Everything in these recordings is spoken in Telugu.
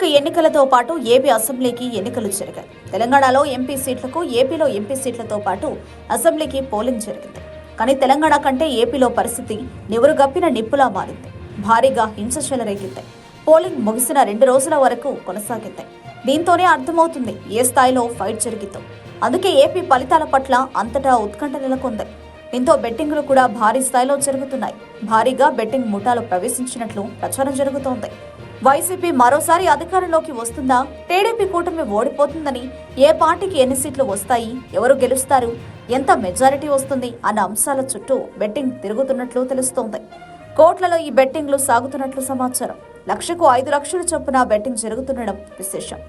సార్వత్రిక ఎన్నికలతో పాటు ఏపీ అసెంబ్లీకి ఎన్నికలు జరిగాయి. తెలంగాణలో ఎంపీ సీట్లకు, ఏపీలో ఎంపీ సీట్లతో పాటు అసెంబ్లీకి పోలింగ్ జరిగింది. కానీ తెలంగాణ కంటే ఏపీలో పరిస్థితి నివురుగప్పిన నిప్పులా మారింది. భారీగా హింస చెలరేగింది. పోలింగ్ ముగిసిన 2 రోజుల వరకు కొనసాగింది. దీంతోనే అర్థమవుతుంది ఏ స్థాయిలో ఫైట్ జరిగిందో. అందుకే ఏపీ ఫలితాల పట్ల అంతటా ఉత్కంఠ నెలకొంది. దీంతో బెట్టింగులు కూడా భారీ స్థాయిలో జరుగుతున్నాయి. భారీగా బెట్టింగ్ ముఠాలు ప్రవేశించినట్లు ప్రచారం జరుగుతోంది. వైసీపీ మరోసారి అధికారంలోకి వస్తుందా, టీడీపీ కూటమి ఓడిపోతుందని, ఏ పార్టీకి ఎన్ని సీట్లు వస్తాయి, ఎవరు గెలుస్తారు, ఎంత మెజారిటీ వస్తుంది అన్న అంశాల చుట్టూ బెట్టింగ్ తిరుగుతున్నట్లు తెలుస్తోంది. కోట్లలో ఈ బెట్టింగ్లు సాగుతున్నట్లు సమాచారం. లక్షకు 5 లక్షల చొప్పున బెట్టింగ్ జరుగుతుండడం విశేషం.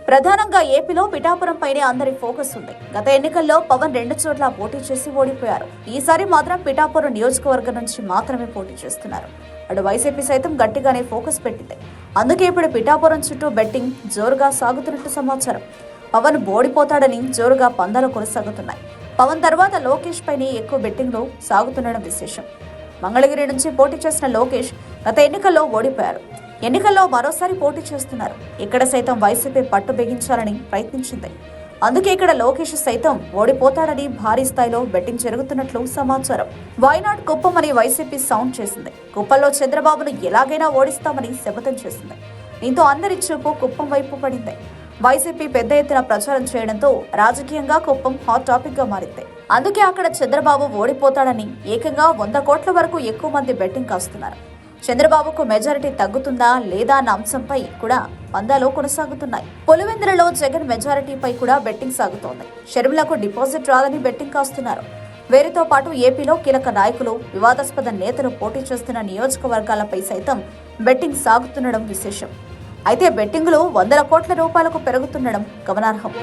ప్రధానంగా ఏపీలో పిఠాపురం పైనే అందరి ఫోకస్ ఉంది. గత ఎన్నికల్లో పవన్ 2 చోట్ల పోటీ చేసి ఓడిపోయారు. ఈసారి మాత్రం పిఠాపురం నియోజకవర్గం నుంచి మాత్రమే పోటీ చేస్తున్నారు. అటు వైసీపీ సైతం గట్టిగానే ఫోకస్ పెట్టింది. అందుకే ఇప్పుడు పిఠాపురం చుట్టూ బెట్టింగ్ జోరుగా సాగుతున్నట్టు సమాచారం. పవన్ ఓడిపోతాడని జోరుగా పందాలు కొనసాగుతున్నాయి. పవన్ తర్వాత లోకేష్ పైనే ఎక్కువ బెట్టింగ్లు సాగుతుండడం విశేషం. మంగళగిరి నుంచి పోటీ చేసిన లోకేష్ గత ఎన్నికల్లో ఓడిపోయారు. ఎన్నికల్లో మరోసారి పోటీ చేస్తున్నారు. ఇక్కడ సైతం వైసీపీ పట్టు బిగించాలని ప్రయత్నించింది. అందుకే ఇక్కడ లోకేష్ సైతం ఓడిపోతాడని భారీ స్థాయిలో బెట్టింగ్ జరుగుతున్నట్లు సమాచారం. వైనాడ్ కుప్పం అని వైసీపీ సౌండ్ చేసింది. కుప్పంలో చంద్రబాబును ఎలాగైనా ఓడిస్తామని శపథం చేసింది. దీంతో అందరి చూపు కుప్పం వైపు పడింది. వైసీపీ పెద్ద ఎత్తున ప్రచారం చేయడంతో రాజకీయంగా కుప్పం హాట్ టాపిక్ గా మారింది. అందుకే అక్కడ చంద్రబాబు ఓడిపోతాడని ఏకంగా 100 కోట్ల వరకు ఎక్కువ మంది బెట్టింగ్ కాస్తున్నారు. చంద్రబాబుకు మెజారిటీ తగ్గుతుందా లేదా అన్న అంశంపై కూడా పందాలు కొనసాగుతున్నాయి. పులివెందులలో జగన్ మెజారిటీపై కూడా బెట్టింగ్ సాగుతోంది. షర్మిలకు డిపాజిట్ రాదని బెట్టింగ్ కాస్తున్నారు. వీరితో పాటు ఏపీలో కీలక నాయకులు, వివాదాస్పద నేతలు పోటీ చేస్తున్న నియోజకవర్గాలపై సైతం బెట్టింగ్ సాగుతుండడం విశేషం. అయితే బెట్టింగులు 100 కోట్ల రూపాయలకు పెరుగుతుండడం గమనార్హం.